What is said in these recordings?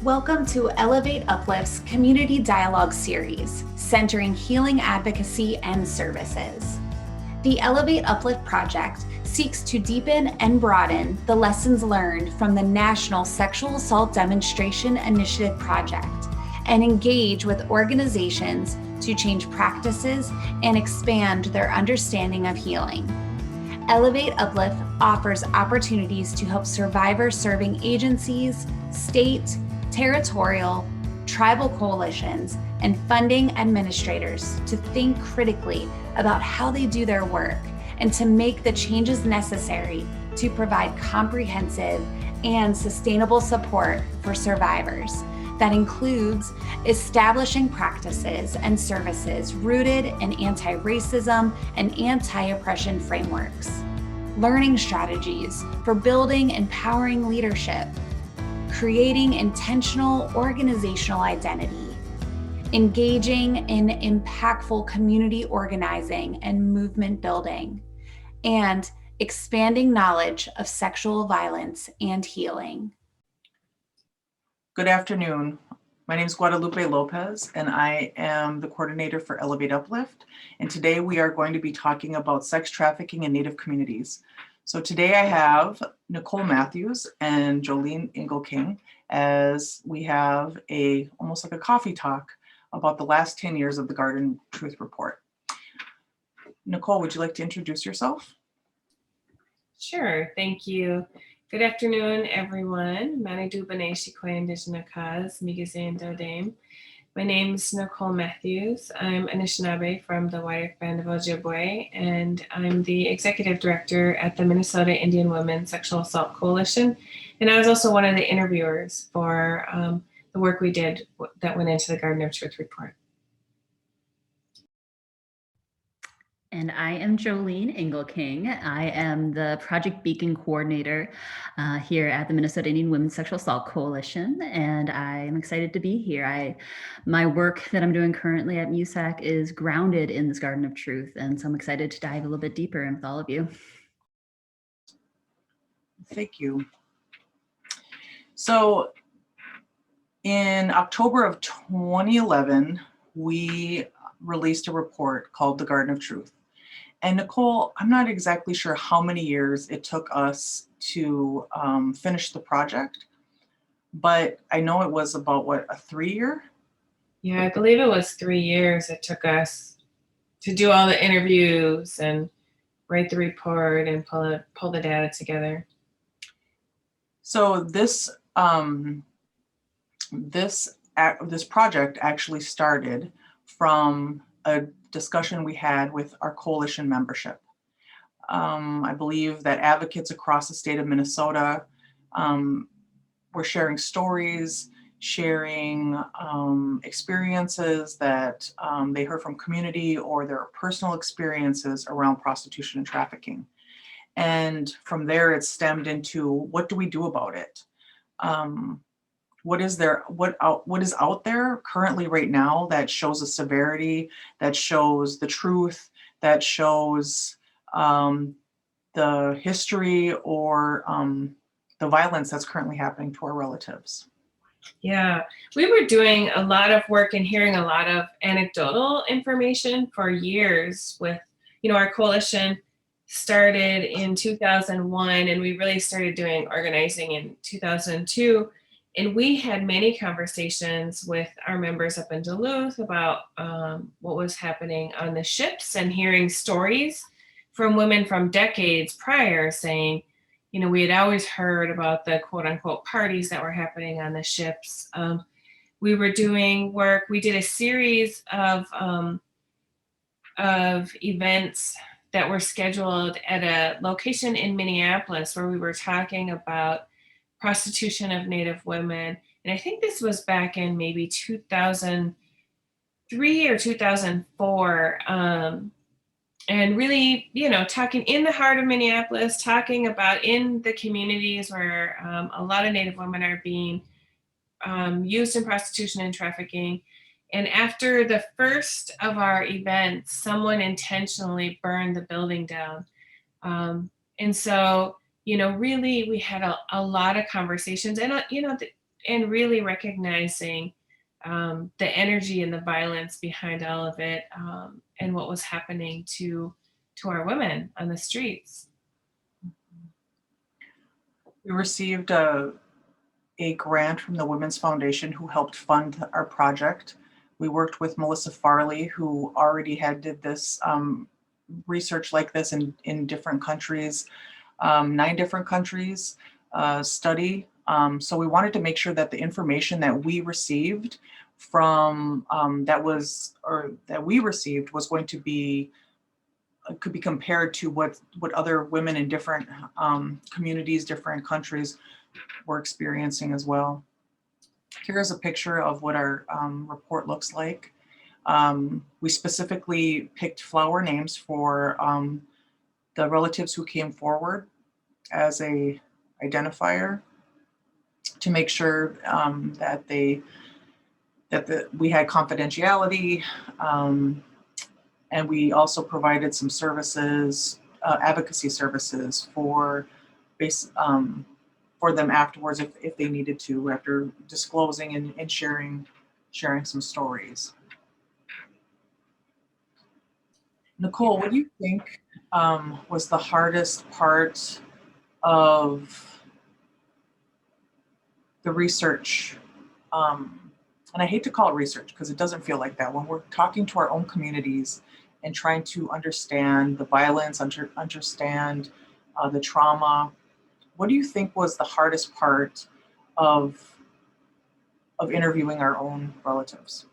Welcome to Elevate Uplift's Community Dialogue Series, centering healing advocacy and services. The Elevate Uplift project seeks to deepen and broaden the lessons learned from the National Sexual Assault Demonstration Initiative project and engage with organizations to change practices and expand their understanding of healing. Elevate Uplift offers opportunities to help survivor-serving agencies, state, territorial, tribal coalitions, and funding administrators to think critically about how they do their work and to make the changes necessary to provide comprehensive and sustainable support for survivors. That includes establishing practices and services rooted in anti-racism and anti-oppression frameworks, learning strategies for building empowering leadership, creating intentional organizational identity, engaging in impactful community organizing and movement building, and expanding knowledge of sexual violence and healing. Good afternoon. My name is Guadalupe Lopez, and I am the coordinator for Elevate Uplift. And today we are going to be talking about sex trafficking in Native communities. So today I have Nicole Matthews and Jolene Engelking as we have almost like a coffee talk about the last 10 years of the Garden Truth Report. Nicole, would you like to introduce yourself? Sure, thank you. Good afternoon, everyone. Manidu Baneshikwe Indigenous Migazin Dame. My name is Nicole Matthews. I'm Anishinaabe from the Wyatt Band of Ojibwe, and I'm the executive director at the Minnesota Indian Women Sexual Assault Coalition. And I was also one of the interviewers for the work we did that went into the Garden of Truth Report. And I am Jolene Engelking. I am the Project Beacon coordinator here at the Minnesota Indian Women's Sexual Assault Coalition, and I am excited to be here. My work that I'm doing currently at MUSAC is grounded in this Garden of Truth, and so I'm excited to dive a little bit deeper in with all of you. Thank you. So in October of 2011, we released a report called The Garden of Truth. And Nicole, I'm not exactly sure how many years it took us to finish the project, but I know it was about, a 3-year? Yeah, I believe it was 3 years it took us to do all the interviews and write the report and pull the data together. So this project actually started from a discussion we had with our coalition membership. I believe that advocates across the state of Minnesota were sharing stories, sharing experiences that they heard from community or their personal experiences around prostitution and trafficking. And from there, it stemmed into, what do we do about it? What is out there currently right now that shows the severity, that shows the truth, that shows the history or the violence that's currently happening to our relatives? Yeah, we were doing a lot of work and hearing a lot of anecdotal information for years with, our coalition started in 2001 and we really started doing organizing in 2002. And we had many conversations with our members up in Duluth about what was happening on the ships and hearing stories from women from decades prior saying, we had always heard about the quote unquote parties that were happening on the ships. We were doing work, we did a series of events that were scheduled at a location in Minneapolis where we were talking about prostitution of Native women. And I think this was back in maybe 2003 or 2004. And really, talking in the heart of Minneapolis, talking about in the communities where a lot of Native women are being used in prostitution and trafficking. And after the first of our events, someone intentionally burned the building down. And so, really, we had a lot of conversations. And, really recognizing the energy and the violence behind all of it, and what was happening to our women on the streets. We received a grant from the Women's Foundation who helped fund our project. We worked with Melissa Farley, who already did this research like this in different countries, 9 different countries, study. So we wanted to make sure that the information that we received from that we received was going to be could be compared to what other women in different communities, different countries were experiencing as well. Here's a picture of what our report looks like. We specifically picked flower names for the relatives who came forward as a identifier to make sure that we had confidentiality, and we also provided some services, advocacy services for them afterwards if they needed to, after disclosing and sharing some stories. Nicole, what do you think was the hardest part of the research? And I hate to call it research because it doesn't feel like that. When we're talking to our own communities and trying to understand the violence, understand the trauma, what do you think was the hardest part of interviewing our own relatives?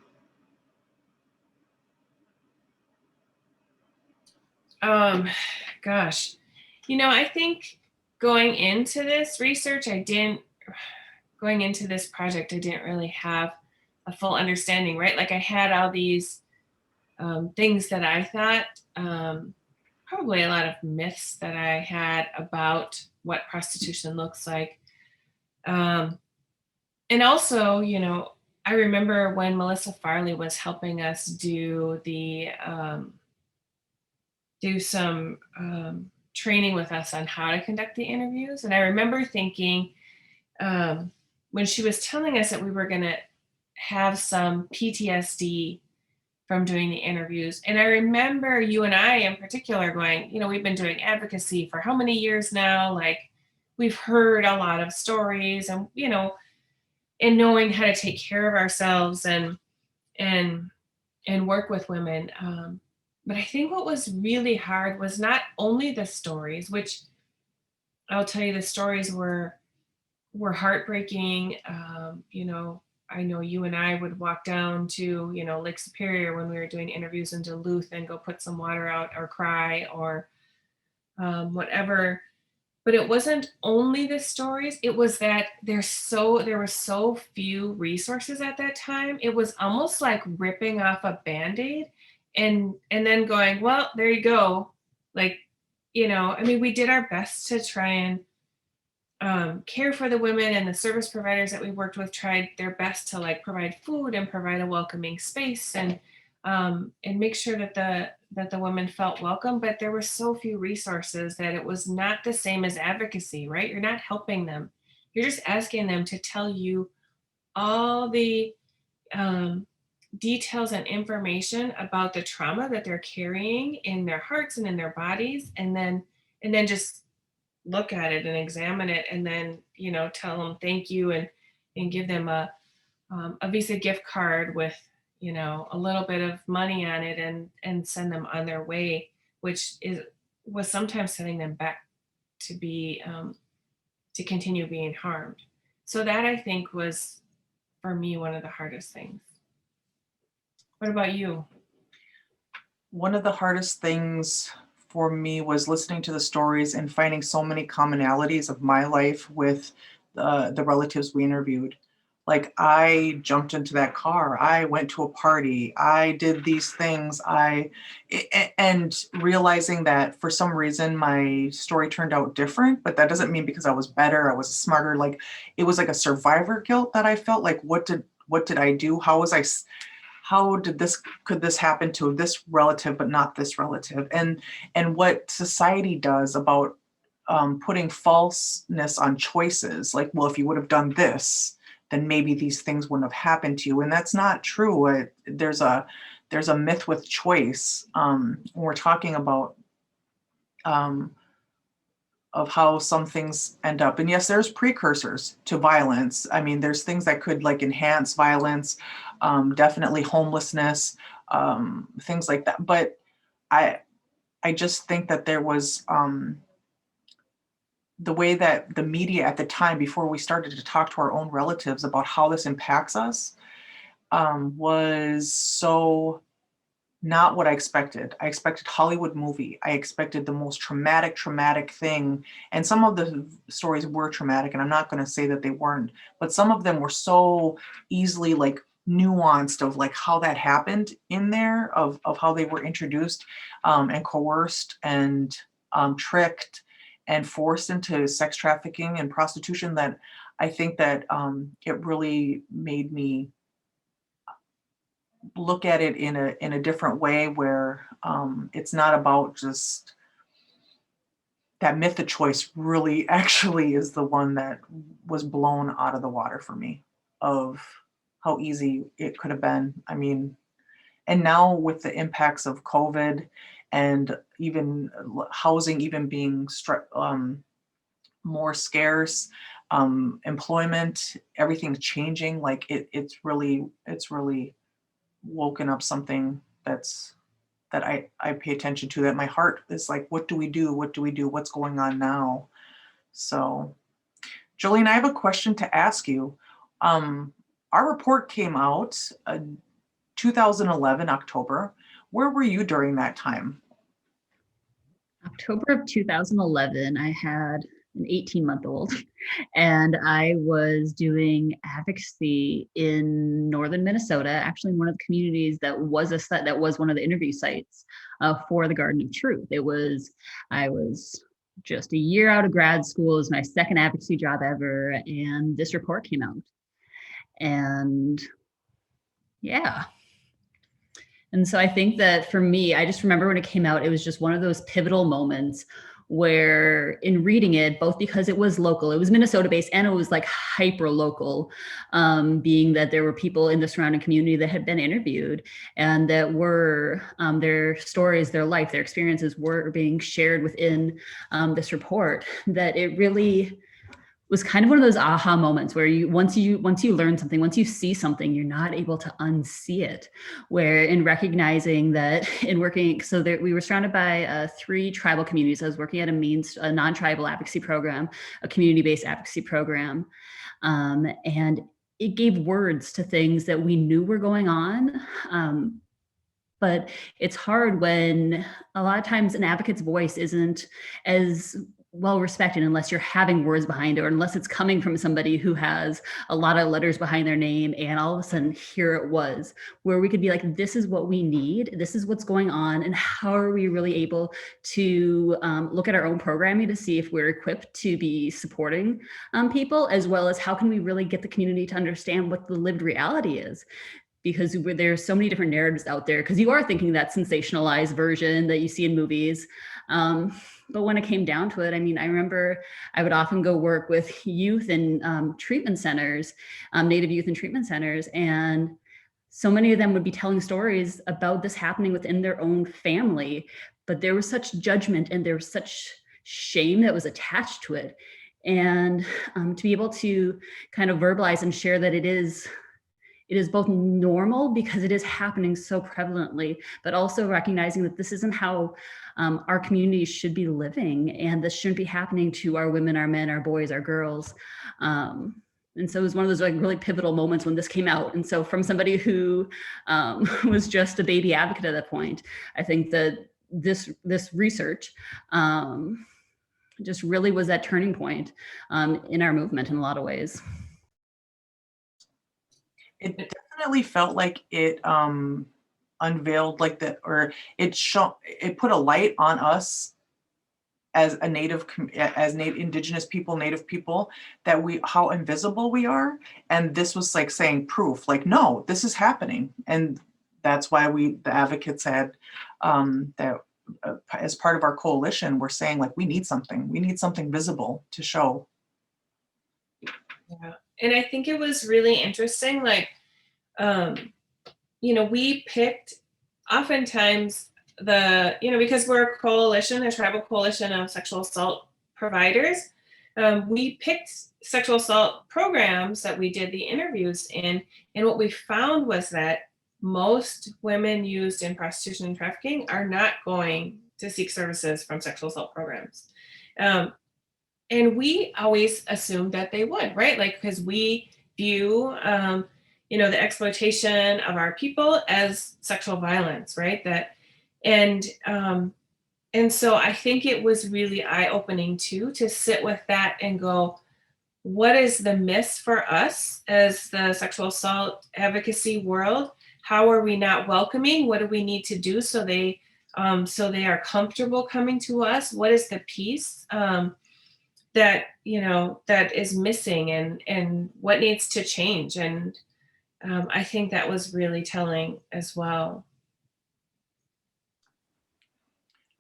Gosh, I think going into this research, going into this project, I didn't really have a full understanding, right? Like I had all these things that I thought, probably a lot of myths that I had about what prostitution looks like. And also, I remember when Melissa Farley was helping us do some training with us on how to conduct the interviews. And I remember thinking, when she was telling us that we were going to have some PTSD from doing the interviews. And I remember you and I in particular going, we've been doing advocacy for how many years now? Like we've heard a lot of stories and, and knowing how to take care of ourselves and work with women. But I think what was really hard was not only the stories, which I'll tell you, the stories were heartbreaking. I know you and I would walk down to, Lake Superior when we were doing interviews in Duluth and go put some water out or cry or whatever. But it wasn't only the stories. It was that there were so few resources at that time. It was almost like ripping off a Band-Aid and then going, well, there you go. Like, we did our best to try and care for the women, and the service providers that we worked with tried their best to like provide food and provide a welcoming space and make sure that the women felt welcome. But there were so few resources that it was not the same as advocacy, right? You're not helping them. You're just asking them to tell you all the details and information about the trauma that they're carrying in their hearts and in their bodies, and then just look at it and examine it, and then tell them thank you and give them a Visa gift card with a little bit of money on it and send them on their way, which was sometimes sending them back to be to continue being harmed. So that I think was for me one of the hardest things. What about you? One of the hardest things for me was listening to the stories and finding so many commonalities of my life with the relatives we interviewed. Like I jumped into that car, I went to a party, I did these things, and realizing that for some reason my story turned out different, but that doesn't mean because I was better, I was smarter. Like it was like a survivor guilt that I felt like, what did I do? Could this happen to this relative but not this relative? And what society does about putting falseness on choices, like, well, if you would have done this, then maybe these things wouldn't have happened to you. And that's not true. There's a myth with choice when we're talking about of how some things end up. And yes, there's precursors to violence. I mean, there's things that could like enhance violence, definitely homelessness, things like that. But I just think that there was the way that the media at the time, before we started to talk to our own relatives about how this impacts us, was so not what I expected. I expected Hollywood movie. I expected the most traumatic thing. And some of the stories were traumatic, and I'm not going to say that they weren't, but some of them were so easily like nuanced of like how that happened in there, of how they were introduced and coerced and tricked and forced into sex trafficking and prostitution, that I think that it really made me look at it in a different way, where it's not about just that myth of choice. Really actually is the one that was blown out of the water for me, of how easy it could have been. I mean, and now with the impacts of COVID and even housing even being more scarce, employment, everything's changing. Like it's really woken up something that I pay attention to, that my heart is like, what do we do? What do we do? What's going on now? So, Jolene, I have a question to ask you. Our report came out 2011, October. Where were you during that time? October of 2011, I had an 18-month-old, and I was doing advocacy in northern Minnesota, actually in one of the communities that was one of the interview sites for the Garden of Truth. I was just a year out of grad school. It was my second advocacy job ever, and this report came out. And yeah. And so I think that for me, I just remember when it came out, it was just one of those pivotal moments where, in reading it, both because it was local, it was Minnesota based, and it was like hyper local, being that there were people in the surrounding community that had been interviewed, and that were their stories, their life, their experiences were being shared within this report, that it really was kind of one of those aha moments where once you learn something, once you see something, you're not able to unsee it. Where in recognizing that in working, so that we were surrounded by 3 tribal communities. I was working at a non-tribal advocacy program, a community-based advocacy program, and it gave words to things that we knew were going on. But it's hard when a lot of times an advocate's voice isn't as well respected unless you're having words behind it, or unless it's coming from somebody who has a lot of letters behind their name, and all of a sudden here it was, where we could be like, this is what we need, this is what's going on, and how are we really able to look at our own programming to see if we're equipped to be supporting people, as well as how can we really get the community to understand what the lived reality is. Because there's so many different narratives out there, because you are thinking that sensationalized version that you see in movies. But when it came down to it, I mean, I remember I would often go work with youth in treatment centers, Native youth in treatment centers, and so many of them would be telling stories about this happening within their own family, but there was such judgment and there was such shame that was attached to it. And to be able to kind of verbalize and share that it is both normal because it is happening so prevalently, but also recognizing that this isn't how our communities should be living, and this shouldn't be happening to our women, our men, our boys, our girls. And so it was one of those like really pivotal moments when this came out. And so from somebody who was just a baby advocate at that point, I think that this research just really was that turning point in our movement in a lot of ways. It definitely felt like it unveiled like that, or it put a light on us as a Indigenous people, Native people, that how invisible we are. And this was like saying proof, like, no, this is happening. And that's why the advocates said that as part of our coalition, we're saying like, we need something visible to show. Yeah. And I think it was really interesting, like, we picked oftentimes because we're a coalition, a tribal coalition of sexual assault providers, we picked sexual assault programs that we did the interviews in. And what we found was that most women used in prostitution and trafficking are not going to seek services from sexual assault programs. And we always assumed that they would, right? Like, because we view, the exploitation of our people as sexual violence, right? And and so I think it was really eye-opening too, to sit with that and go, what is the miss for us as the sexual assault advocacy world? How are we not welcoming? What do we need to do so they are comfortable coming to us? What is the piece that that is missing, and what needs to change? And I think that was really telling as well.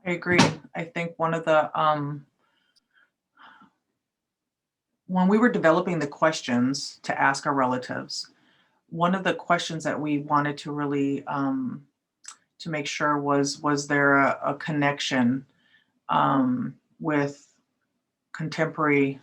I agree. I think one of the when we were developing the questions to ask our relatives, one of the questions that we wanted to really to make sure was there a connection with contemporary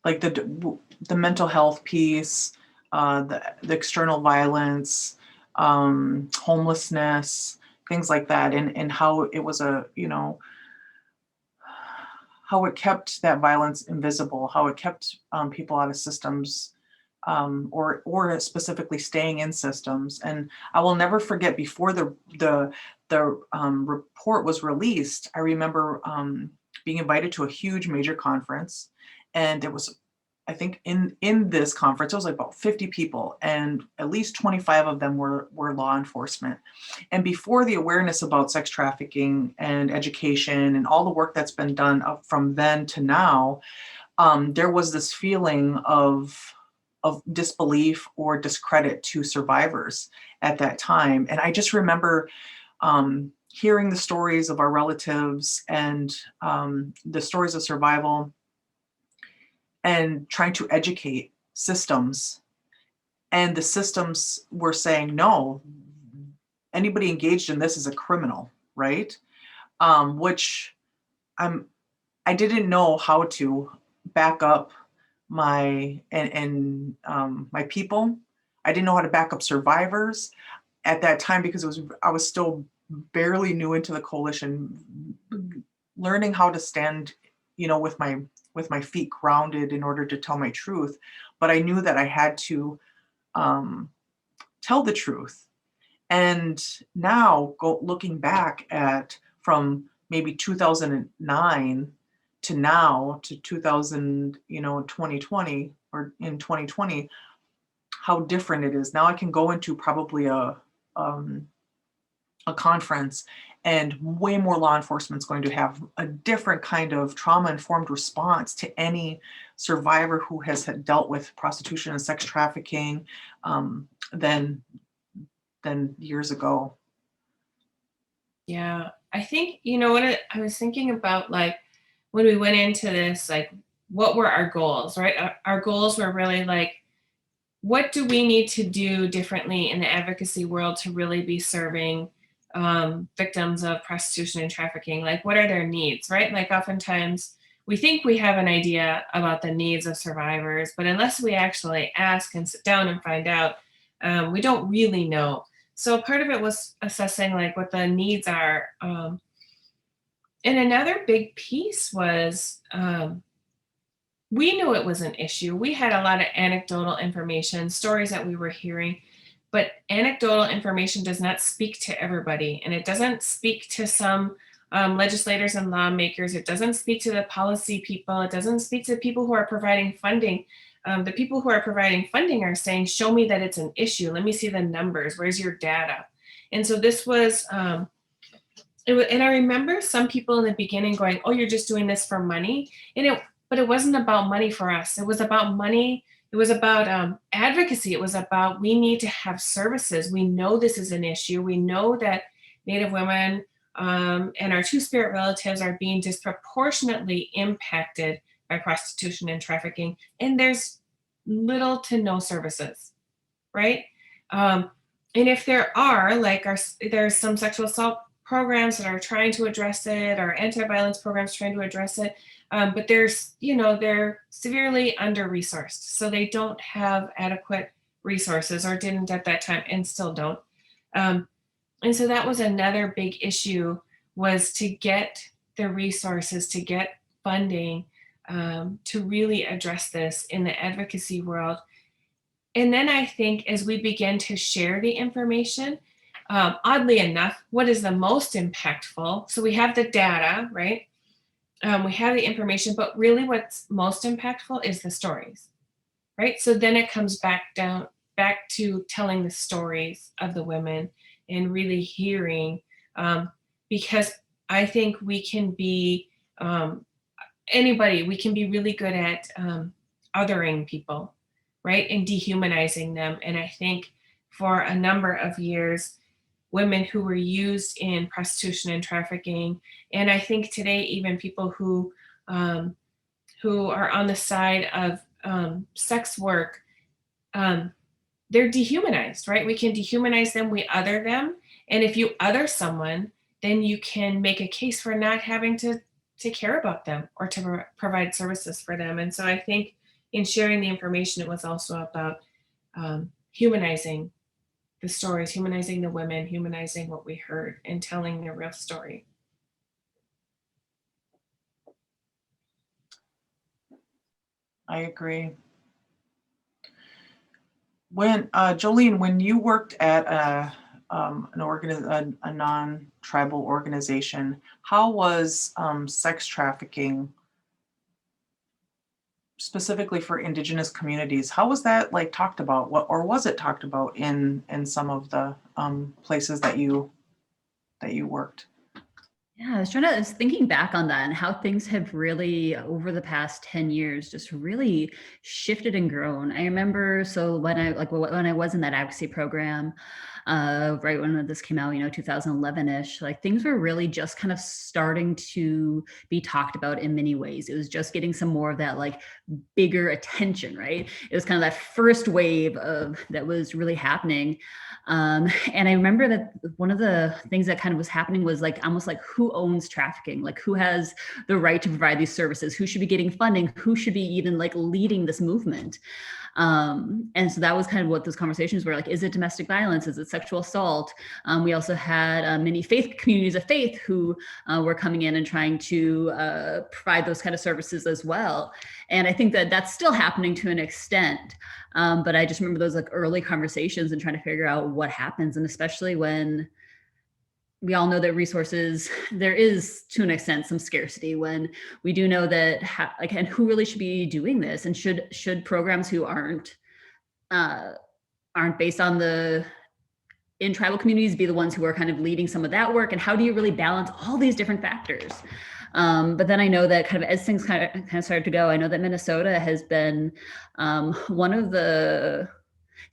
like the mental health piece, the external violence, homelessness, things like that, and how it was how it kept that violence invisible, how it kept people out of systems, or specifically staying in systems. And I will never forget, before the report was released, I remember being invited to a huge major conference, and it was, I think in this conference, it was like about 50 people, and at least 25 of them were law enforcement. And before the awareness about sex trafficking and education and all the work that's been done up from then to now, there was this feeling of disbelief or discredit to survivors at that time. And I just remember hearing the stories of our relatives and the stories of survival, and trying to educate systems. And the systems were saying, no, anybody engaged in this is a criminal, right? Which I didn't know how to back up my my people. I didn't know how to back up survivors at that time, because I was still barely new into the coalition, learning how to stand, with my feet grounded in order to tell my truth. But I knew that I had to tell the truth. And now, looking back at from maybe 2009 to now to 2020, or in 2020, how different it is. Now I can go into probably a conference, and way more law enforcement is going to have a different kind of trauma-informed response to any survivor who has dealt with prostitution and sex trafficking than years ago. Yeah, I think, I was thinking about, like, when we went into this, like, what were our goals, right? Our goals were really like, what do we need to do differently in the advocacy world to really be serving victims of prostitution and trafficking? Like, what are their needs, right? Like, oftentimes we think we have an idea about the needs of survivors, but unless we actually ask and sit down and find out, we don't really know. So part of it was assessing, like, what the needs are. And another big piece was, we knew it was an issue. We had a lot of anecdotal information, stories that we were hearing, but anecdotal information does not speak to everybody. And it doesn't speak to some legislators and lawmakers. It doesn't speak to the policy people. It doesn't speak to people who are providing funding. The people who are providing funding are saying, show me that it's an issue. Let me see the numbers. Where's your data? And so this was, and I remember some people in the beginning going, oh, you're just doing this for money. But it wasn't about money for us. It was about money. It was about advocacy. It was about, we need to have services. We know this is an issue. We know that Native women and our two-spirit relatives are being disproportionately impacted by prostitution and trafficking, and there's little to no services, right? And if there are, like there's some sexual assault programs that are trying to address it, or anti-violence programs trying to address it, but they're severely under-resourced, so they don't have adequate resources, or didn't at that time, and still don't. And so that was another big issue, was to get the resources, to get funding, to really address this in the advocacy world. And then I think as we begin to share the information, oddly enough, what is the most impactful? So we have the data, right? We have the information, but really what's most impactful is the stories, right? So then it comes back to telling the stories of the women and really hearing, because I think we can be, we can be really good at othering people, right? And dehumanizing them. And I think for a number of years, women who were used in prostitution and trafficking, and I think today even people who are on the side of sex work, they're dehumanized, right? We can dehumanize them, we other them. And if you other someone, then you can make a case for not having to care about them or to provide services for them. And so I think in sharing the information, it was also about humanizing the stories, humanizing the women, humanizing what we heard, and telling their real story. I agree. When Jolene, when you worked at a non-tribal organization, how was sex trafficking, specifically for Indigenous communities, how was that like talked about? Or was it talked about in some of the places that you worked? Yeah, I was thinking back on that and how things have really, over the past 10 years, just really shifted and grown. I remember, so when I was in that advocacy program, right when this came out, 2011-ish, like things were really just kind of starting to be talked about in many ways. It was just getting some more of that like bigger attention, right? It was kind of that first wave of that was really happening. And I remember that one of the things that kind of was happening was like almost like who owns trafficking, like who has the right to provide these services, who should be getting funding, who should be even like leading this movement. And so that was kind of what those conversations were like. Is it domestic violence? Is it sexual assault? We also had many faith communities of faith who were coming in and trying to provide those kind of services as well. And I think that that's still happening to an extent. But I just remember those like early conversations and trying to figure out what happens. And especially when we all know that resources, there is to an extent some scarcity, when we do know that and who really should be doing this, and should programs who aren't based on in tribal communities be the ones who are kind of leading some of that work, and how do you really balance all these different factors? But then I know that kind of as things kind of started to go, I know that Minnesota has been one of the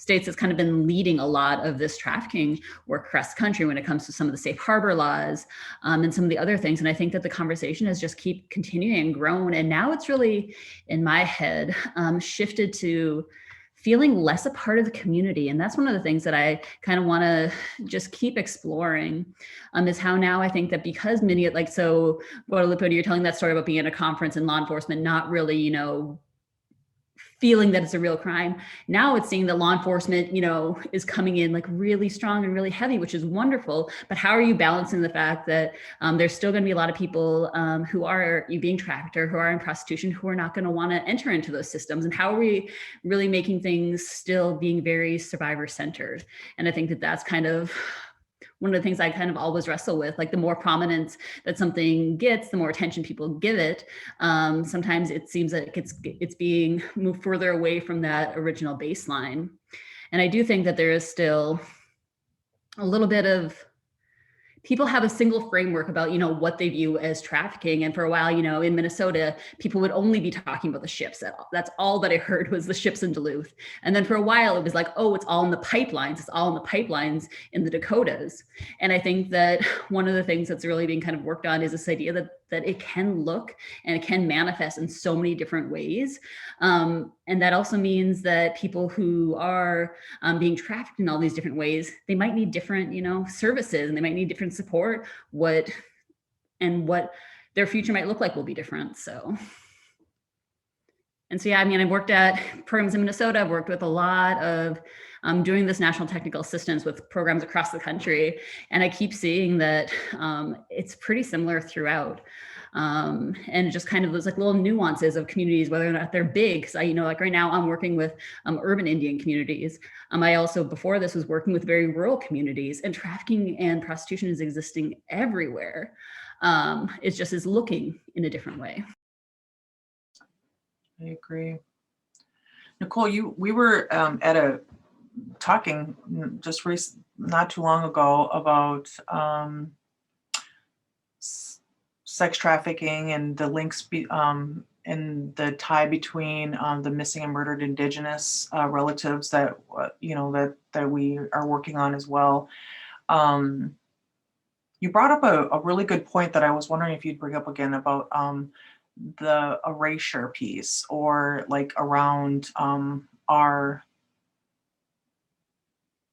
states that's kind of been leading a lot of this trafficking work across the country when it comes to some of the safe harbor laws and some of the other things. And I think that the conversation has just keep continuing and grown. And now it's really, in my head, shifted to feeling less a part of the community. And that's one of the things that I kind of want to just keep exploring, is how now I think that because many, like, so Guadalupe, you're telling that story about being at a conference and law enforcement not really, feeling that it's a real crime. Now it's seeing that law enforcement, is coming in like really strong and really heavy, which is wonderful. But how are you balancing the fact that there's still going to be a lot of people who are being trafficked or who are in prostitution who are not going to want to enter into those systems? And how are we really making things still being very survivor centered? And I think that that's kind of one of the things I kind of always wrestle with. Like the more prominence that something gets, the more attention people give it. Sometimes it seems like it's being moved further away from that original baseline. And I do think that there is still a little bit of people have a single framework about, what they view as trafficking. And for a while, in Minnesota, people would only be talking about the ships. That's all that I heard was the ships in Duluth. And then for a while, it was like, oh, it's all in the pipelines. It's all in the pipelines in the Dakotas. And I think that one of the things that's really being kind of worked on is this idea that it can look and it can manifest in so many different ways. And that also means that people who are being trafficked in all these different ways, they might need different, services, and they might need different support. What their future might look like will be different. So yeah, I've worked at programs in Minnesota. I've worked with a lot of doing this national technical assistance with programs across the country. And I keep seeing that it's pretty similar throughout. And it just kind of those like little nuances of communities, whether or not they're big. Because like right now I'm working with urban Indian communities. I also, before this, was working with very rural communities, and trafficking and prostitution is existing everywhere. It just is looking in a different way. I agree. Nicole, we were talking just not too long ago about sex trafficking and the links and the tie between the missing and murdered Indigenous relatives that that we are working on as well. You brought up a really good point that I was wondering if you'd bring up again about the erasure piece, or like around our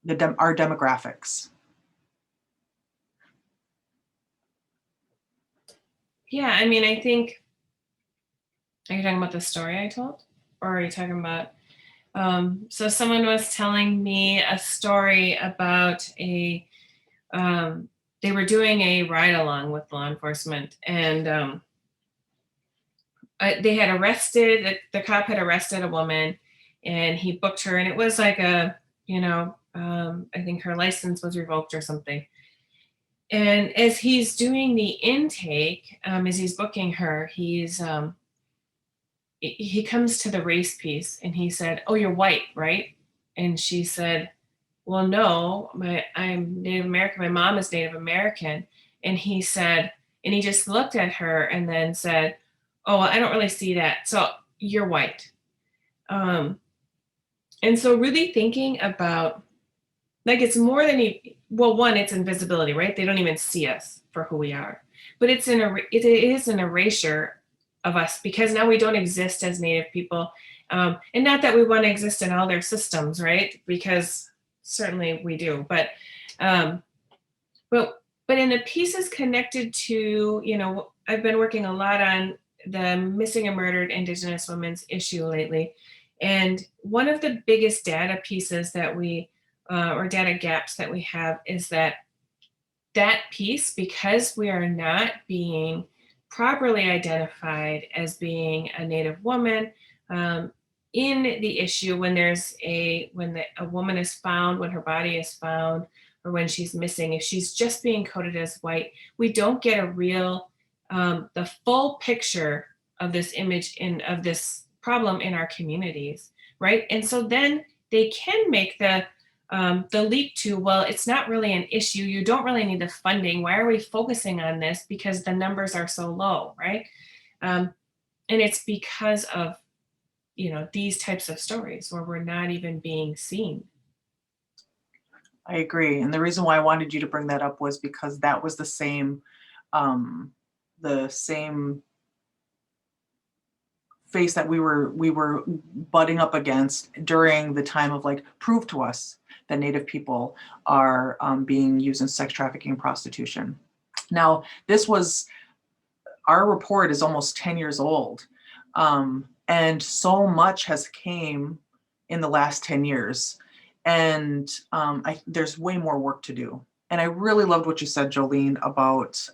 demographics. Yeah, I think, are you talking about the story I told? Or are you talking about, so someone was telling me a story about they were doing a ride along with law enforcement, and they had the cop had arrested a woman, and he booked her, and it was like I think her license was revoked or something. And as he's doing the intake, as he's booking her, he comes to the race piece, and he said, "Oh, you're white, right?" And she said, "Well, no, I'm Native American. My mom is Native American." And he said, and he just looked at her and then said, "Oh, well, I don't really see that. So you're white." And so really thinking about, like, it's more than one, it's invisibility, right? They don't even see us for who we are. But it is an erasure of us, because now we don't exist as Native people. And not that we want to exist in all their systems, right? Because certainly we do. But in the pieces connected to, I've been working a lot on the missing and murdered Indigenous women's issue lately. And one of the biggest data pieces that or data gaps that we have is that piece, because we are not being properly identified as being a Native woman in the issue when a woman is found, when her body is found, or when she's missing. If she's just being coded as white, we don't get a real the full picture of this image of this problem in our communities, right? And so then they can make the leap to, well, it's not really an issue. You don't really need the funding. Why are we focusing on this? Because the numbers are so low, right? And it's because of, these types of stories where we're not even being seen. I agree. And the reason why I wanted you to bring that up was because that was the same face that we were butting up against during the time of, like, prove to us that Native people are being used in sex trafficking and prostitution. Now, our report is almost 10 years old, and so much has came in the last 10 years, and there's way more work to do. And I really loved what you said, Jolene, about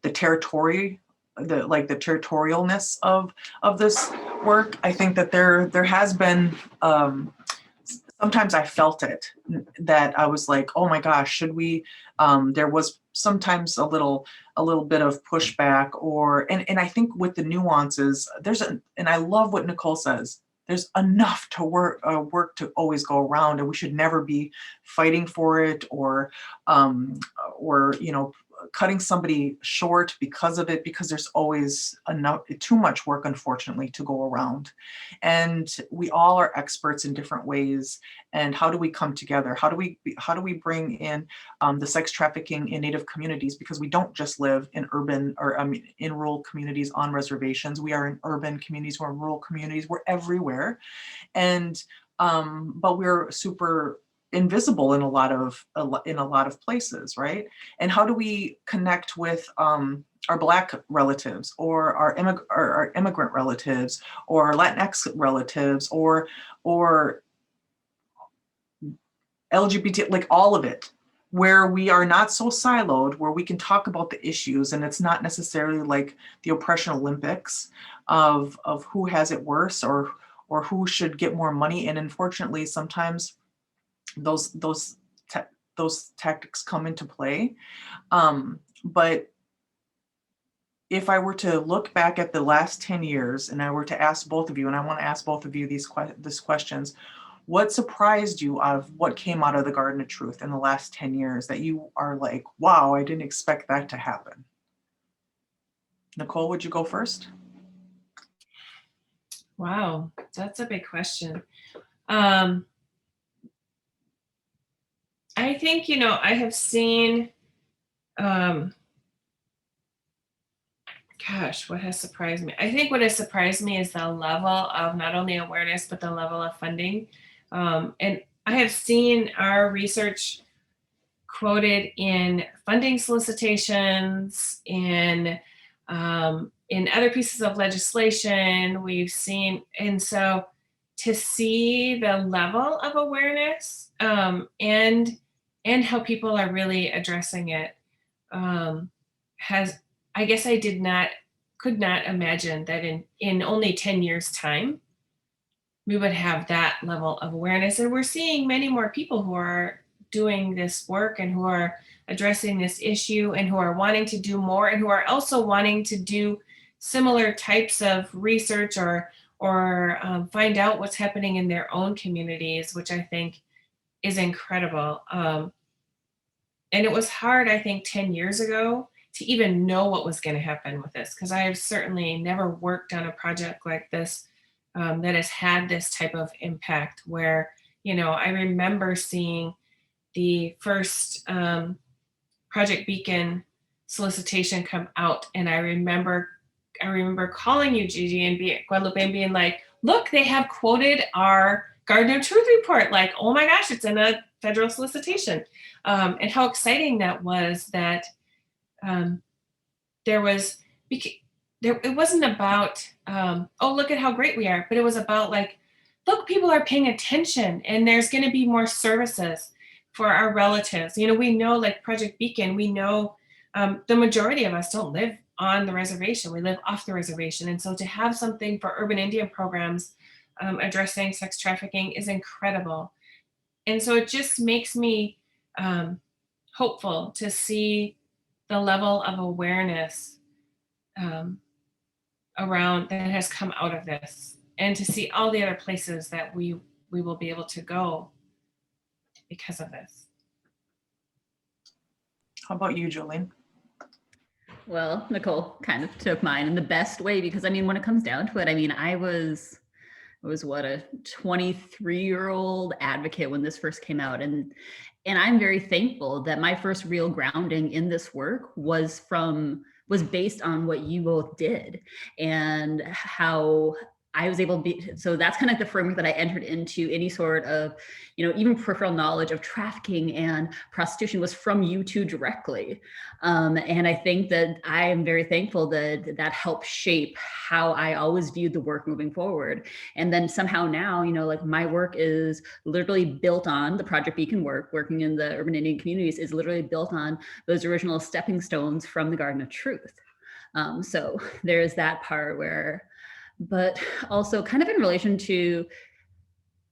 the territorialness of this work. I think that there has been, sometimes I felt it, that I was like, oh my gosh, should we, there was sometimes a little bit of pushback, and I think with the nuances, and I love what Nicole says, there's enough to work to always go around, and we should never be fighting for it, or cutting somebody short because of it, because there's always too much work, unfortunately, to go around. And we all are experts in different ways. And how do we come together? How do we bring in the sex trafficking in Native communities? Because we don't just live in in rural communities on reservations. We are in urban communities, we're in rural communities, we're everywhere. And but we're super invisible in a lot of places, right? And how do we connect with our Black relatives, or our immigrant relatives, or Latinx relatives, or LGBT, like all of it, where we are not so siloed, where we can talk about the issues, and it's not necessarily like the oppression Olympics of who has it worse, or who should get more money. And unfortunately, sometimes those tactics come into play. But if I were to look back at the last 10 years, and I were to ask both of you, and I want to ask both of you these questions, what surprised you of what came out of the Garden of Truth in the last 10 years that you are like, wow, I didn't expect that to happen? Nicole, would you go first? Wow, that's a big question. I think, I have seen, gosh, what has surprised me? I think what has surprised me is the level of not only awareness, but the level of funding. And I have seen our research quoted in funding solicitations, in other pieces of legislation we've seen. And so to see the level of awareness and how people are really addressing it I guess I could not imagine that in only 10 years time, we would have that level of awareness. And we're seeing many more people who are doing this work, and who are addressing this issue, and who are wanting to do more, and who are also wanting to do similar types of research, or find out what's happening in their own communities, which I think is incredible. And it was hard, I think, 10 years ago to even know what was going to happen with this, because I have certainly never worked on a project like this that has had this type of impact, where, I remember seeing the first Project Beacon solicitation come out, and I remember calling you, Gigi, and Guadalupe, and being like, look, they have quoted our Garden of Truth report. Like, oh my gosh, it's in a federal solicitation. And how exciting that was, that it wasn't about, oh, look at how great we are, but it was about like, look, people are paying attention, and there's going to be more services for our relatives. We know, like Project Beacon, we know the majority of us don't live on the reservation. We live off the reservation. And so to have something for urban Indian programs addressing sex trafficking is incredible. And so it just makes me hopeful to see the level of awareness around that has come out of this, and to see all the other places that we will be able to go because of this. How about you, Jolene? Well, Nicole kind of took mine in the best way, because when it comes down to it, I was what, a 23-year-old advocate when this first came out. And I'm very thankful that my first real grounding in this work was based on what you both did, and how I was able to be, so that's kind of the framework that I entered into any sort of, even peripheral knowledge of trafficking and prostitution was from you two directly. And I think that I am very thankful that helped shape how I always viewed the work moving forward. And then somehow now, like my work is literally built on the Project Beacon work, working in the urban Indian communities is literally built on those original stepping stones from the Garden of Truth. So there's that part where, but also kind of in relation to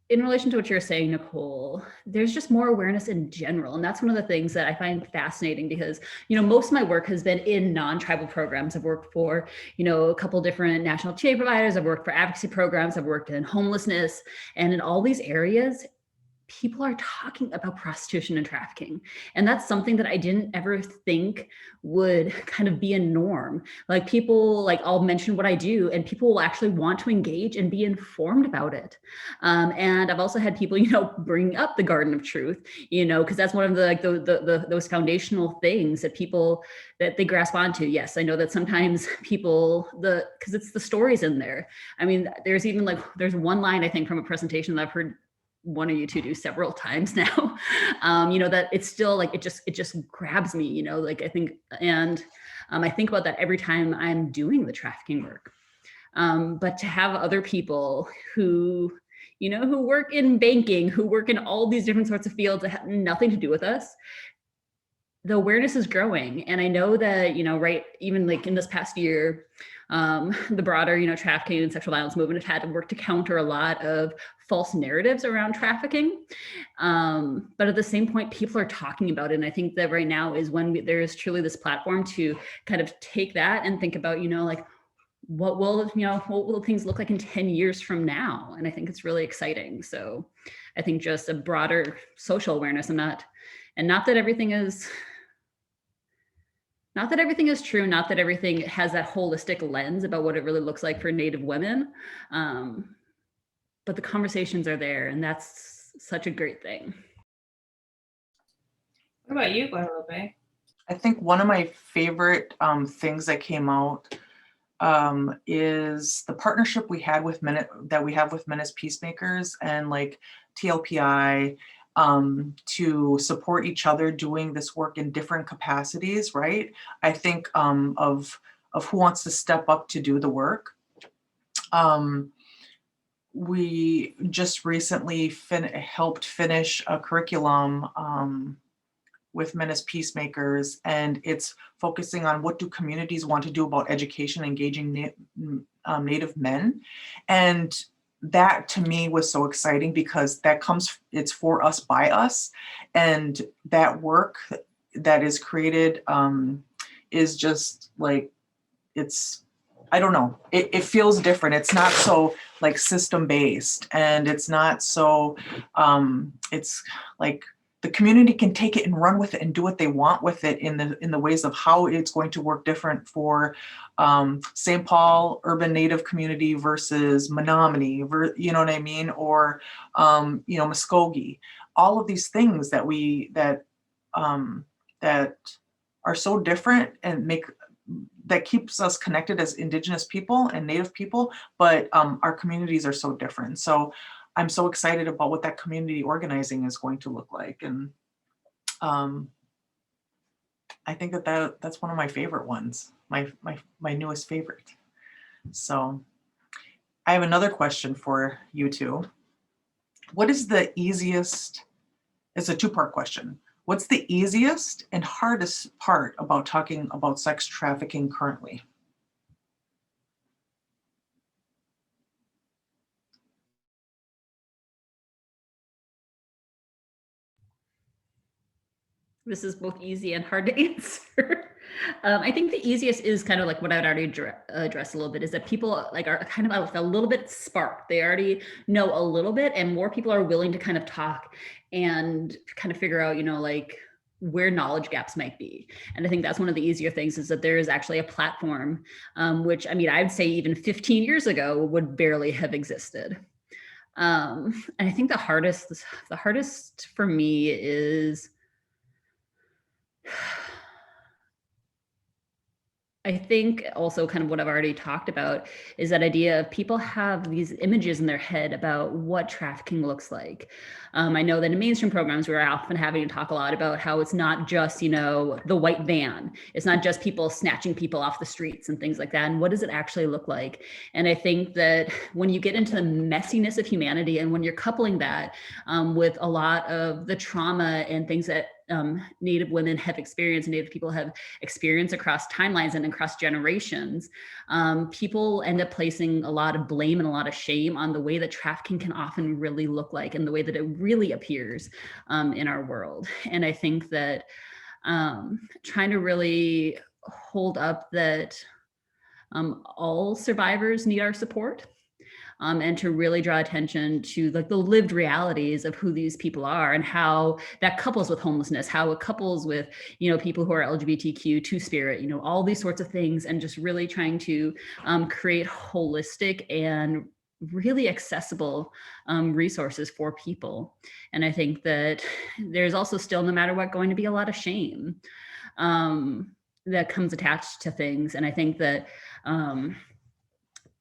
in relation to what you're saying, Nicole, there's just more awareness in general. And that's one of the things that I find fascinating because, most of my work has been in non-tribal programs. I've worked for, a couple different national chain providers. I've worked for advocacy programs. I've worked in homelessness. And in all these areas, people are talking about prostitution and trafficking. And that's something that I didn't ever think would kind of be a norm. Like people, like I'll mention what I do and people will actually want to engage and be informed about it. And I've also had people, bring up the Garden of Truth, because that's one of the those foundational things that people, that they grasp onto. Yes, I know that sometimes people, because it's the stories in there. I mean, there's even there's one line, I think, from a presentation that I've heard one of you two do several times now, that it's still it just grabs me, I think, and I think about that every time I'm doing the trafficking work. But to have other people who, who work in banking, who work in all these different sorts of fields that have nothing to do with us, the awareness is growing. And I know that, right, even in this past year, the broader, trafficking and sexual violence movement have had to work to counter a lot of false narratives around trafficking. But at the same point, people are talking about it. And I think that right now is when there is truly this platform to kind of take that and think about, what will things look like in 10 years from now? And I think it's really exciting. So I think just a broader social awareness and not that everything is true, not that everything has that holistic lens about what it really looks like for Native women. But the conversations are there, and that's such a great thing. What about you, Guadalupe? I think one of my favorite things that came out is the partnership we have with Menace Peacemakers and TLPI to support each other doing this work in different capacities, right? I think of who wants to step up to do the work. We just recently helped finish a curriculum with Menace Peacemakers, and it's focusing on what do communities want to do about education, engaging Native men. And that to me was so exciting because it's for us, by us. And that work that is created is just I don't know, it feels different. It's not so system-based, and it's not so, it's the community can take it and run with it and do what they want with it in the ways of how it's going to work different for St. Paul urban Native community versus Menominee, you know what I mean? Or, Muskogee. All of these things that are so different and that keeps us connected as Indigenous people and Native people, but our communities are so different. So I'm so excited about what that community organizing is going to look like. And I think that's one of my favorite ones, my newest favorite. So I have another question for you two. What is the easiest, it's a two-part question. What's the easiest and hardest part about talking about sex trafficking currently? This is both easy and hard to answer. I think the easiest is kind of what I would already address a little bit, is that people are kind of a little bit sparked. They already know a little bit, and more people are willing to kind of talk and kind of figure out, where knowledge gaps might be. And I think that's one of the easier things, is that there is actually a platform, which, I'd say even 15 years ago would barely have existed. And I think the hardest for me is, I think also kind of what I've already talked about is that idea of people have these images in their head about what trafficking looks like. I know that in mainstream programs, we're often having to talk a lot about how it's not just, the white van. It's not just people snatching people off the streets and things like that. And what does it actually look like? And I think that when you get into the messiness of humanity, and when you're coupling that with a lot of the trauma and things that Native women have experienced, Native people have experienced across timelines and across generations, people end up placing a lot of blame and a lot of shame on the way that trafficking can often really look like and the way that it really appears in our world. And I think that trying to really hold up that all survivors need our support, and to really draw attention to like the lived realities of who these people are and how that couples with homelessness, how it couples with, people who are LGBTQ, two-spirit, all these sorts of things, and just really trying to create holistic and really accessible resources for people. And I think that there's also still, no matter what, going to be a lot of shame that comes attached to things. And I think that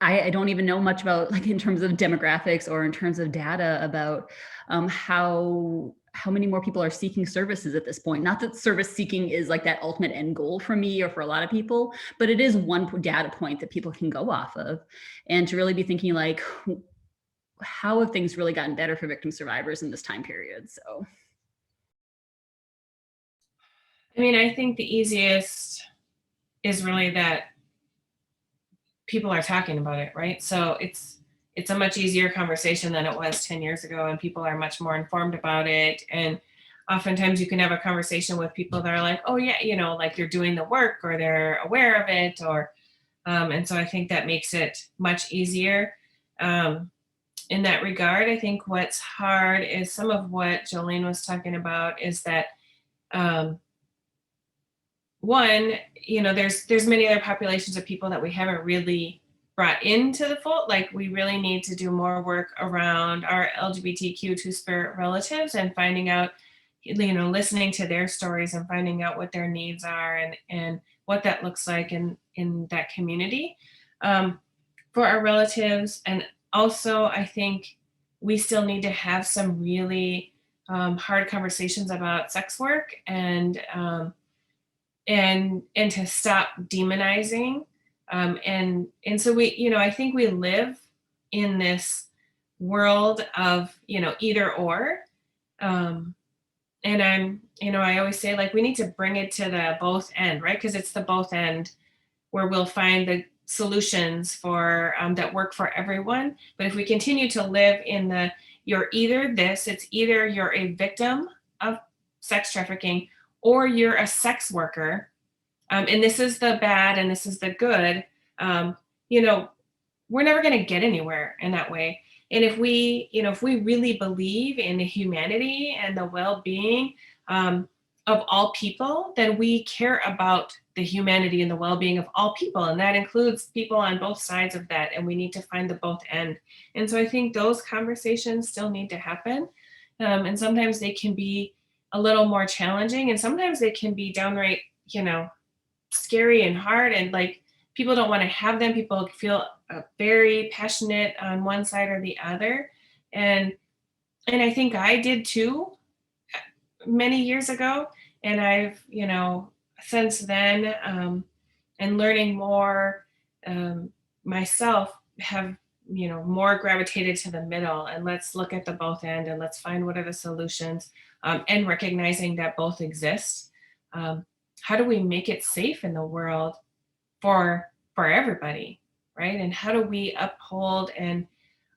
I don't even know much about, like, in terms of demographics or in terms of data about how many more people are seeking services at this point. Not that service seeking is like that ultimate end goal for me or for a lot of people, but it is one data point that people can go off of, and to really be thinking like, how have things really gotten better for victim survivors in this time period? So, I mean, I think the easiest is really that people are talking about it, right? So it's a much easier conversation than it was 10 years ago, and people are much more informed about it. And oftentimes you can have a conversation with people that are like, oh yeah, like they're doing the work or they're aware of it, or and so I think that makes it much easier in that regard. I think what's hard is some of what Jolene was talking about is that one, there's many other populations of people that we haven't really brought into the fold. Like, we really need to do more work around our LGBTQ two-spirit relatives and finding out, listening to their stories and finding out what their needs are and what that looks like in that community for our relatives. And also, I think we still need to have some really hard conversations about sex work and to stop demonizing. And so we, I think we live in this world of, either or. And I always say, like, we need to bring it to the both end, right? Because it's the both end where we'll find the solutions for that work for everyone. But if we continue to live in you're either this, it's either you're a victim of sex trafficking or you're a sex worker, and this is the bad and this is the good, we're never going to get anywhere in that way. And if we really believe in the humanity and the well-being of all people, then we care about the humanity and the well-being of all people. And that includes people on both sides of that. And we need to find the both end. And so I think those conversations still need to happen. And sometimes they can be a little more challenging, and sometimes they can be downright, scary and hard, and like people don't want to have them. People feel very passionate on one side or the other, and I think I did too many years ago. And I've since then and learning more myself have more gravitated to the middle, and let's look at the both end and let's find what are the solutions, and recognizing that both exist. How do we make it safe in the world for everybody, right? And how do we uphold and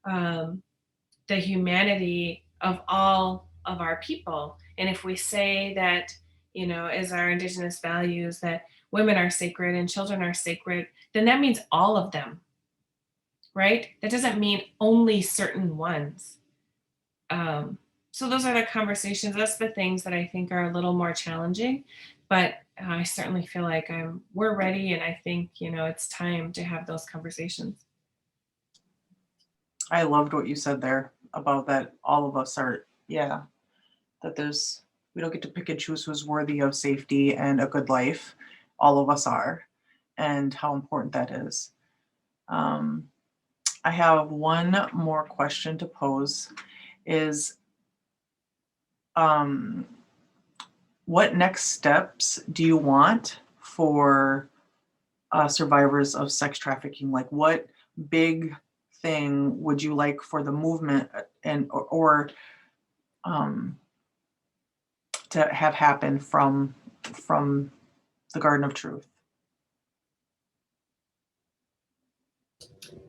the humanity of all of our people? And if we say that, as our Indigenous values, that women are sacred and children are sacred, then that means all of them, right? That doesn't mean only certain ones. So those are the conversations. That's the things that I think are a little more challenging, but I certainly feel like we're ready, and I think it's time to have those conversations. I loved what you said there about that all of us are, that we don't get to pick and choose who's worthy of safety and a good life. All of us are, and how important that is. I have one more question to pose is, what next steps do you want for survivors of sex trafficking? Like, what big thing would you like for the movement, and or to have happen from the Garden of Truth.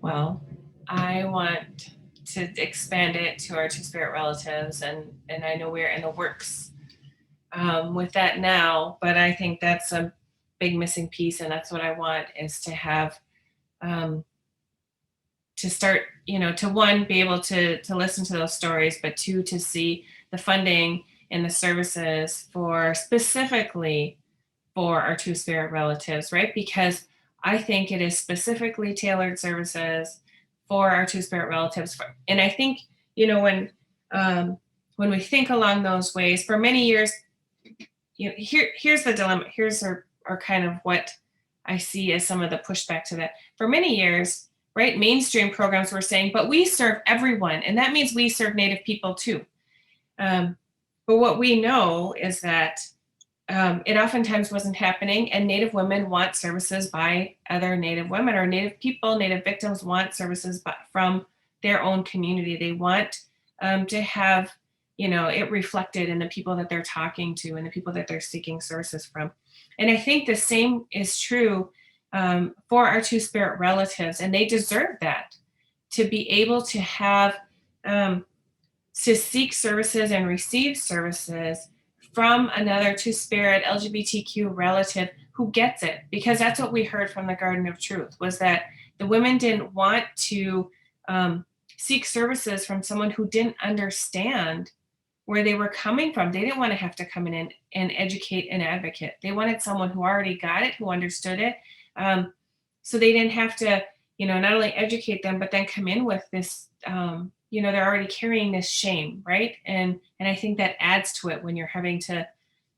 Well, I want to expand it to our Two-Spirit relatives, and I know we're in the works with that now, but I think that's a big missing piece, and that's what I want, is to have to start, to one, be able to listen to those stories, but two, to see the funding and the services for specifically for our Two-Spirit relatives, right? Because I think it is specifically tailored services for our Two-Spirit relatives. And I think, when we think along those ways, for many years, here's the dilemma. Here's our kind of what I see as some of the pushback to that. For many years, right, mainstream programs were saying, but we serve everyone, and that means we serve Native people too. But what we know is that it oftentimes wasn't happening, and Native women want services by other Native women, or Native people, Native victims want services from their own community. They want to have, it reflected in the people that they're talking to and the people that they're seeking services from. And I think the same is true for our Two-Spirit relatives, and they deserve that, to be able to have, to seek services and receive services from another Two-Spirit LGBTQ relative who gets it, because that's what we heard from the Garden of Truth, was that the women didn't want to seek services from someone who didn't understand where they were coming from. They didn't want to have to come in and educate and advocate. They wanted someone who already got it, who understood it. So they didn't have to, not only educate them, but then come in with this, they're already carrying this shame, right? And I think that adds to it when you're having to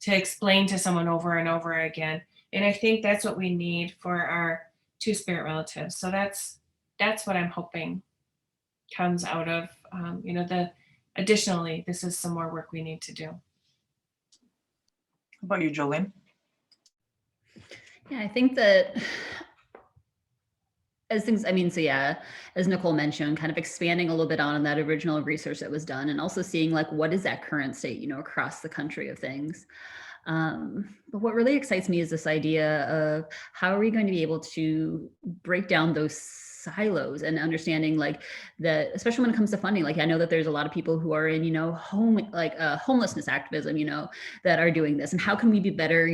explain to someone over and over again. And I think that's what we need for our Two-Spirit relatives. So that's what I'm hoping comes out of, additionally, this is some more work we need to do. How about you, Jolene? Yeah, I think that as Nicole mentioned, kind of expanding a little bit on that original research that was done, and also seeing like, what is that current state, across the country of things. But what really excites me is this idea of how are we going to be able to break down those silos and understanding like that, especially when it comes to funding. Like I know that there's a lot of people who are in, homelessness activism, that are doing this, and how can we be better,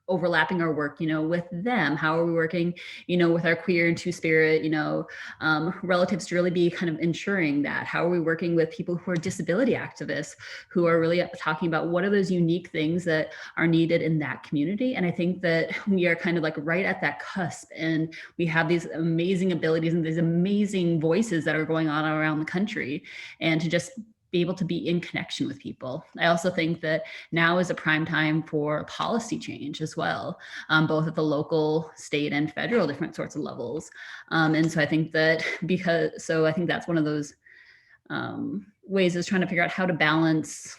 overlapping our work, with them? How are we working, with our queer and Two-Spirit, relatives to really be kind of ensuring that? How are we working with people who are disability activists, who are really talking about what are those unique things that are needed in that community? And I think that we are kind of like right at that cusp, and we have these amazing abilities and these amazing voices that are going on around the country, and to just be able to be in connection with people. I also think that now is a prime time for policy change as well, both at the local, state, and federal different sorts of levels. And so I think that I think that's one of those ways, is trying to figure out how to balance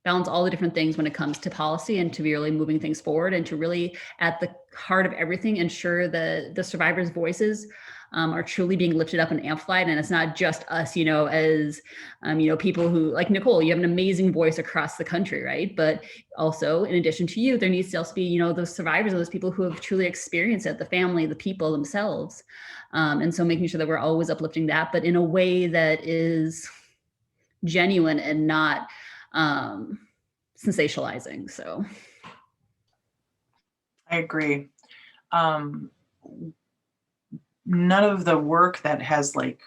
all the different things when it comes to policy, and to be really moving things forward, and to really at the heart of everything ensure that the survivors' voices are truly being lifted up and amplified. And it's not just us, as, people who, like Nicole, you have an amazing voice across the country, right? But also, in addition to you, there needs to also be, those survivors, those people who have truly experienced it, the family, the people themselves. And so making sure that we're always uplifting that, but in a way that is genuine and not sensationalizing. So I agree. None of the work that has like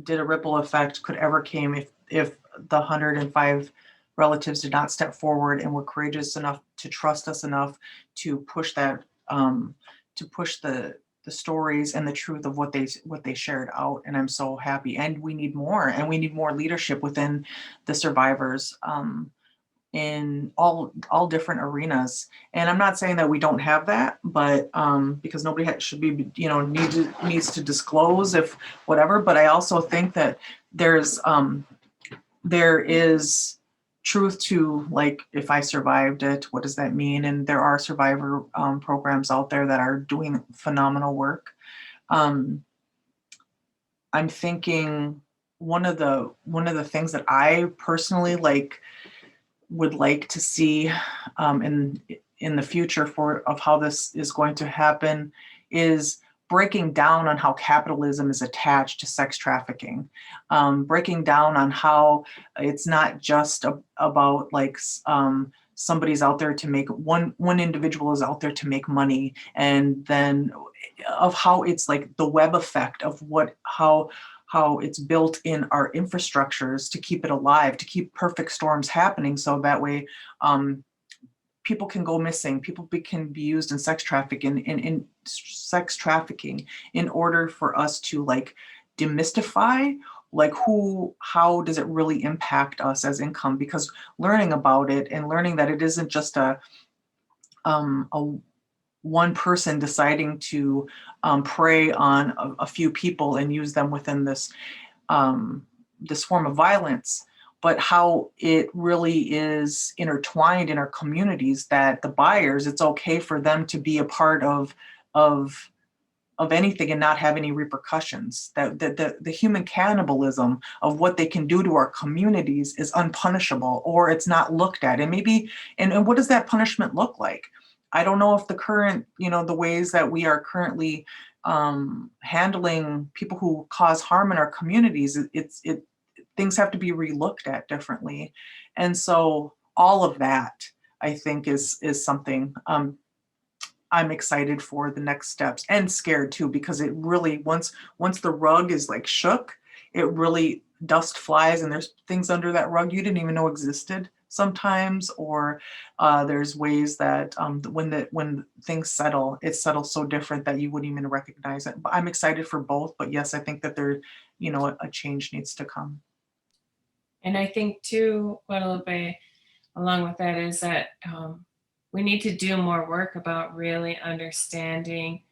did a ripple effect could ever came if the 105 relatives did not step forward and were courageous enough to trust us enough to push that, to push the stories and the truth of what they shared out. And I'm so happy. And we need more, leadership within the survivors, in all different arenas. And I'm not saying that we don't have that, but because nobody should be, needs to disclose if whatever. But I also think that there is truth to, like, if I survived it, what does that mean? And there are survivor programs out there that are doing phenomenal work. I'm thinking one of the things that I personally would like to see in the future of how this is going to happen is breaking down on how capitalism is attached to sex trafficking, breaking down on how it's not just about somebody's out there to make one individual is out there to make money, and then of how it's like the web effect of how it's built in our infrastructures to keep it alive, to keep perfect storms happening, so that way people can go missing, people can be used in sex trafficking, in sex trafficking, in order for us to demystify how does it really impact us as income, because learning about it and learning that it isn't just a one person deciding to prey on a few people and use them within this this form of violence, but how it really is intertwined in our communities, that the buyers, it's okay for them to be a part of anything and not have any repercussions. That the human cannibalism of what they can do to our communities is unpunishable, or it's not looked at. And maybe, and what does that punishment look like? I don't know if the current, the ways that we are currently handling people who cause harm in our communities, things have to be relooked at differently. And so all of that, I think, is something I'm excited for the next steps, and scared too, because it really, once the rug is shook, it really, dust flies and there's things under that rug you didn't even know existed sometimes, or there's ways that when things settle, it settles so different that you wouldn't even recognize it. But I'm excited for both, but yes, I think that there, a change needs to come. And I think too, Guadalupe, along with that, is that we need to do more work about really understanding,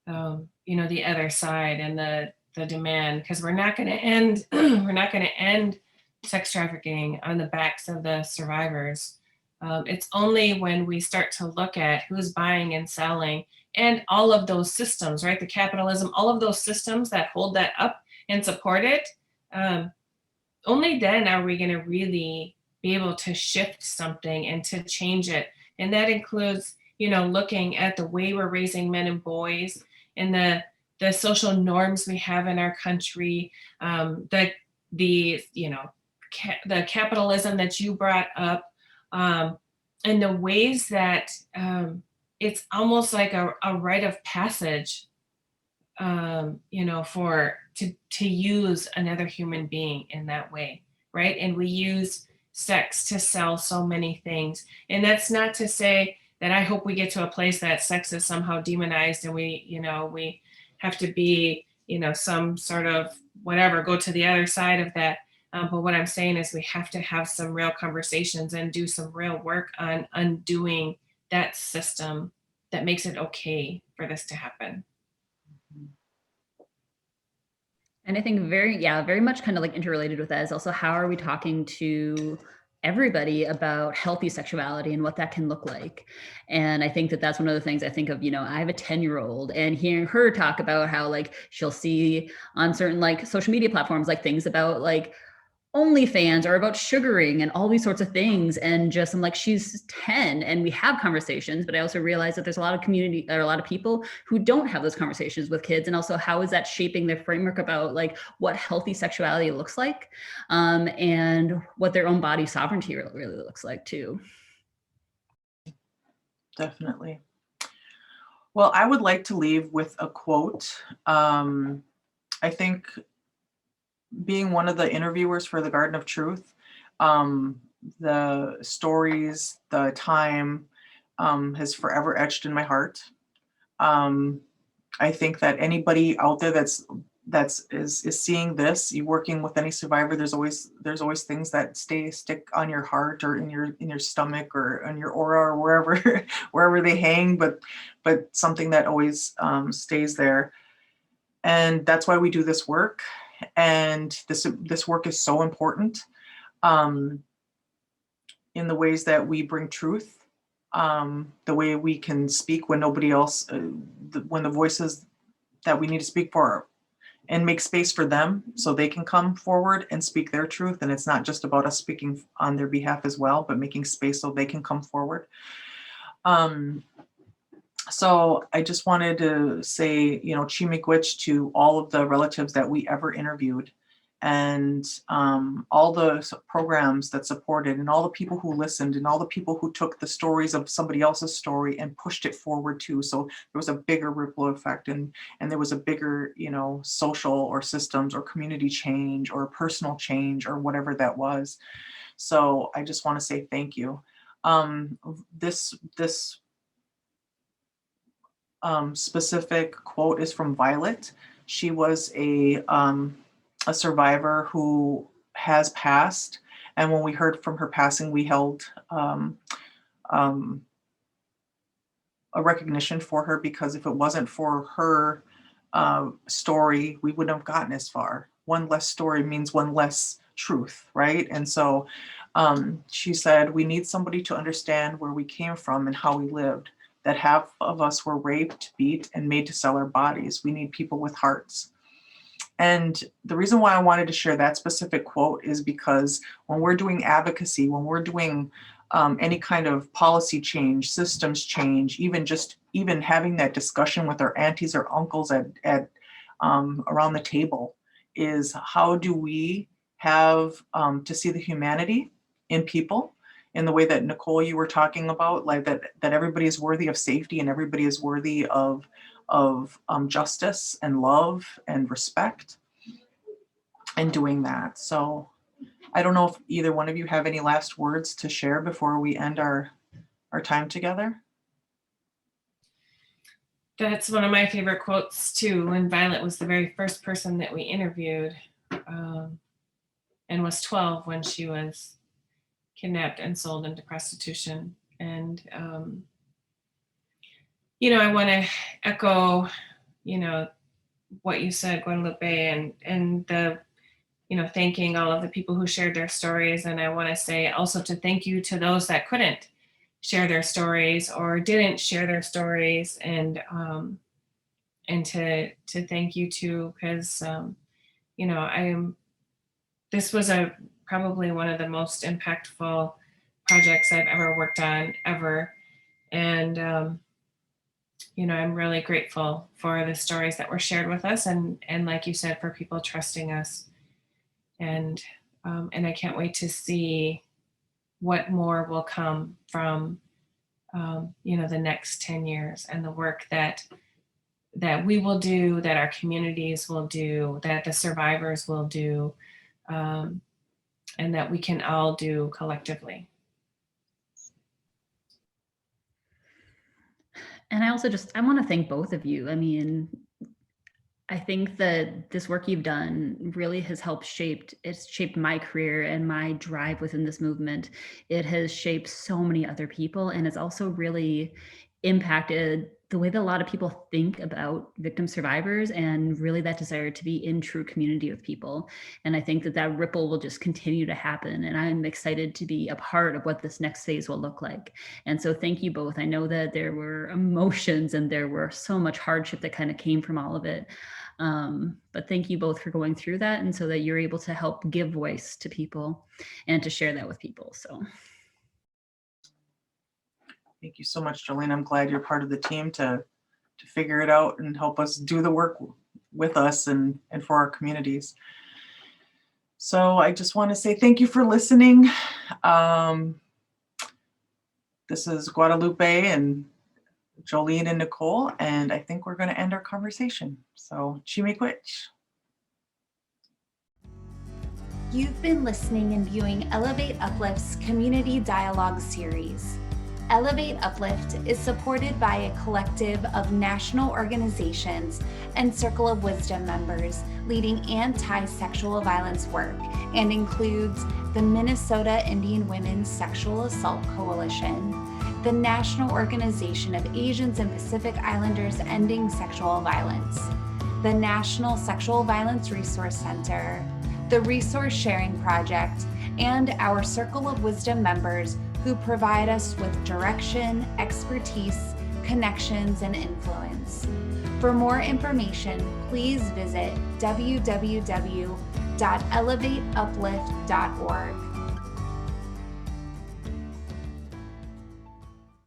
the other side and the demand, because we're not going to end sex trafficking on the backs of the survivors. It's only when we start to look at who's buying and selling and all of those systems, right? The capitalism, all of those systems that hold that up and support it. Only then are we going to really be able to shift something and to change it. And that includes, looking at the way we're raising men and boys, and the social norms we have in our country, the capitalism that you brought up, and the ways that it's almost like a rite of passage, to use another human being in that way, right? And we use sex to sell so many things. And that's not to say that I hope we get to a place that sex is somehow demonized and we have to be, some sort of whatever, go to the other side of that. But what I'm saying is we have to have some real conversations and do some real work on undoing that system that makes it okay for this to happen. And I think very much kind of interrelated with that is also, how are we talking to everybody about healthy sexuality and what that can look like? And I think that that's one of the things I think of, I have a 10-year-old, and hearing her talk about how she'll see on certain social media platforms, things about OnlyFans or about sugaring and all these sorts of things. And just, I'm she's 10 and we have conversations, but I also realize that there's a lot of community or a lot of people who don't have those conversations with kids. And also, how is that shaping their framework about what healthy sexuality looks like, and what their own body sovereignty really looks like too. Definitely. Well, I would like to leave with a quote. I think, being one of the interviewers for the Garden of Truth, the stories, the time has forever etched in my heart. I think that anybody out there is seeing this, you working with any survivor, there's always things that stick on your heart or in your stomach or on your aura or wherever they hang, but something that always stays there. And that's why we do this work. And this work is so important in the ways that we bring truth, the way we can speak when nobody else, when the voices that we need to speak for and make space for them so they can come forward and speak their truth. And it's not just about us speaking on their behalf as well, but making space so they can come forward. So I just wanted to say, Chimikwich to all of the relatives that we ever interviewed, and all the programs that supported, and all the people who listened, and all the people who took the stories of somebody else's story and pushed it forward too. So there was a bigger ripple effect, and there was a bigger, social or systems or community change or personal change or whatever that was. So I just want to say thank you. This specific quote is from Violet. She was a survivor who has passed, and when we heard from her passing, we held a recognition for her, because if it wasn't for her story, we wouldn't have gotten as far. One less story means one less truth, right? And so she said, we need somebody to understand where we came from and how we lived, that half of us were raped, beat, and made to sell our bodies. We need people with hearts. And the reason why I wanted to share that specific quote is because when we're doing advocacy, when we're doing any kind of policy change, systems change, even having that discussion with our aunties or uncles at around the table, is how do we have to see the humanity in people, in the way that Nicole, you were talking about, like that everybody is worthy of safety and everybody is worthy of justice and love and respect, and doing that. So I don't know if either one of you have any last words to share before we end our time together. That's one of my favorite quotes too, when Violet was the very first person that we interviewed, and was 12 when she was kidnapped and sold into prostitution. And I want to echo, what you said, Guadalupe, and the, thanking all of the people who shared their stories. And I want to say also to thank you to those that couldn't share their stories or didn't share their stories, and to thank you too, because this was probably one of the most impactful projects I've ever worked on ever. And I'm really grateful for the stories that were shared with us, and like you said, for people trusting us. And I can't wait to see what more will come from the next 10 years, and the work that we will do, that our communities will do, that the survivors will do, and that we can all do collectively. And I want to thank both of you. I mean, I think that this work you've done really has shaped my career and my drive within this movement. It has shaped so many other people, and it's also really impacted the way that a lot of people think about victim survivors, and really that desire to be in true community with people. And I think that ripple will just continue to happen. And I'm excited to be a part of what this next phase will look like. And so thank you both. I know that there were emotions and there were so much hardship that kind of came from all of it. But thank you both for going through that, and so that you're able to help give voice to people and to share that with people. So thank you so much, Jolene. I'm glad you're part of the team to figure it out and help us do the work with us and for our communities. So I just want to say thank you for listening. This is Guadalupe and Jolene and Nicole, and I think we're going to end our conversation. So Chimikwich. You've been listening and viewing Elevate Uplift's Community Dialogue series. Elevate Uplift is supported by a collective of national organizations and Circle of Wisdom members leading anti-sexual violence work, and includes the Minnesota Indian Women's Sexual Assault Coalition, the National Organization of Asians and Pacific Islanders Ending Sexual Violence, the National Sexual Violence Resource Center, the Resource Sharing Project, and our Circle of Wisdom members who provide us with direction, expertise, connections, and influence. For more information, please visit www.elevateuplift.org.